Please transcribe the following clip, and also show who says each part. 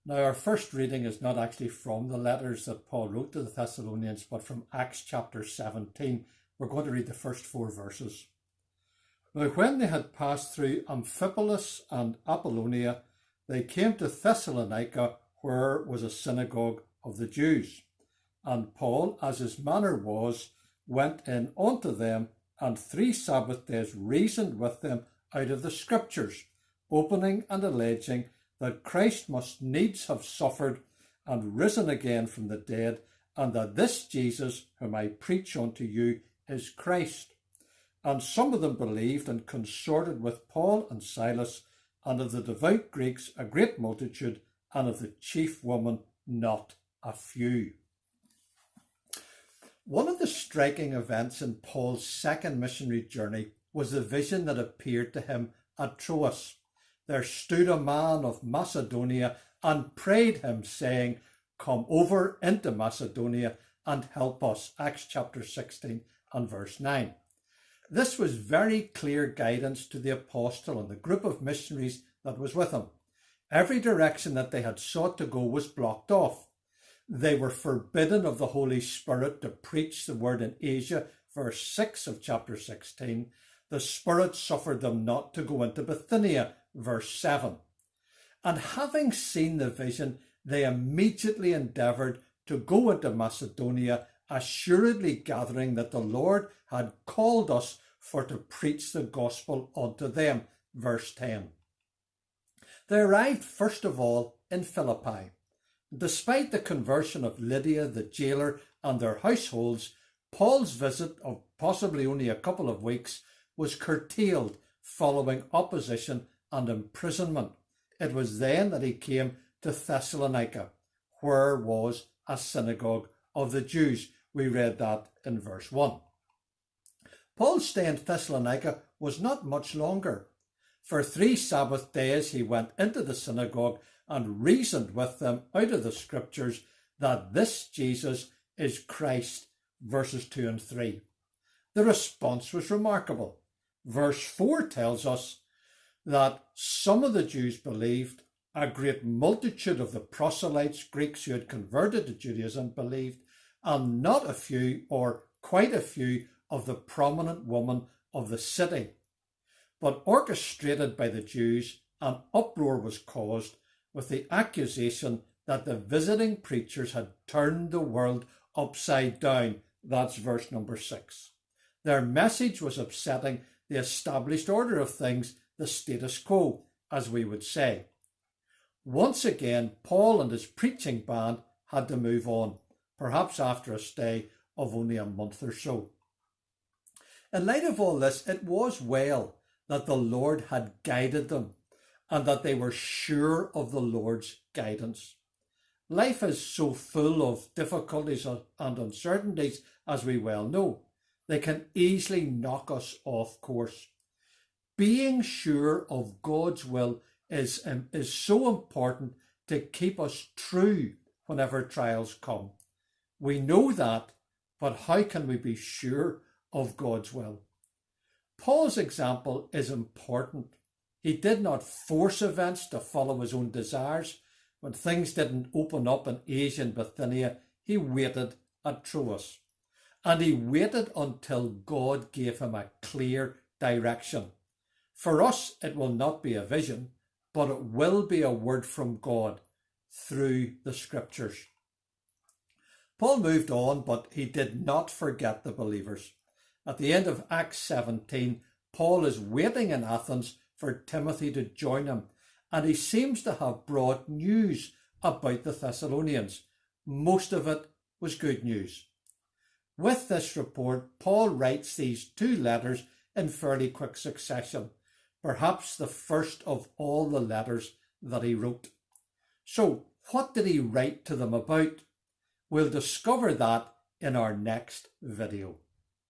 Speaker 1: Now, our first reading is not actually from the letters that Paul wrote to the Thessalonians, but from Acts chapter 17. We're going to read the first 4 verses. Now, when they had passed through Amphipolis and Apollonia, they came to Thessalonica, where was a synagogue of the Jews. And Paul, as his manner was, went in unto them, and 3 Sabbath days reasoned with them out of the Scriptures, opening and alleging that Christ must needs have suffered and risen again from the dead, and that this Jesus, whom I preach unto you, is Christ. And some of them believed and consorted with Paul and Silas, and of the devout Greeks a great multitude, and of the chief women not a few. One of the striking events in Paul's second missionary journey was the vision that appeared to him at Troas. There stood a man of Macedonia and prayed him, saying, Come over into Macedonia and help us. Acts chapter 16 and verse 9. This was very clear guidance to the apostle and the group of missionaries that was with him. Every direction that they had sought to go was blocked off. They were forbidden of the Holy Spirit to preach the word in Asia, verse 6 of chapter 16. The Spirit suffered them not to go into Bithynia, verse 7. And having seen the vision, they immediately endeavoured to go into Macedonia, assuredly gathering that the Lord had called us for to preach the gospel unto them, verse 10. They arrived first of all in Philippi. Despite the conversion of Lydia, the jailer, and their households, Paul's visit of possibly only a couple of weeks was curtailed following opposition and imprisonment. It was then that he came to Thessalonica, where was a synagogue of the Jews. We read that in verse 1. Paul's stay in Thessalonica was not much longer. For 3 Sabbath days he went into the synagogue and reasoned with them out of the Scriptures that this Jesus is Christ, verses 2 and 3. The response was remarkable. Verse 4 tells us that some of the Jews believed, a great multitude of the proselytes, Greeks who had converted to Judaism, believed, and not a few or quite a few of the prominent women of the city. But orchestrated by the Jews, an uproar was caused with the accusation that the visiting preachers had turned the world upside down. That's verse number 6. Their message was upsetting the established order of things, the status quo, as we would say. Once again, Paul and his preaching band had to move on, perhaps after a stay of only a month or so. In light of all this, it was well that the Lord had guided them and that they were sure of the Lord's guidance. Life is so full of difficulties and uncertainties, as we well know. They can easily knock us off course. Being sure of God's will is so important to keep us true whenever trials come. We know that, but how can we be sure of God's will? Paul's example is important. He did not force events to follow his own desires. When things didn't open up in Asia and Bithynia, he waited at Troas. And he waited until God gave him a clear direction. For us, it will not be a vision, but it will be a word from God through the Scriptures. Paul moved on, but he did not forget the believers. At the end of Acts 17, Paul is waiting in Athens for Timothy to join him, and he seems to have brought news about the Thessalonians. Most of it was good news. With this report, Paul writes these 2 letters in fairly quick succession, perhaps the first of all the letters that he wrote. So, what did he write to them about? We'll discover that in our next video.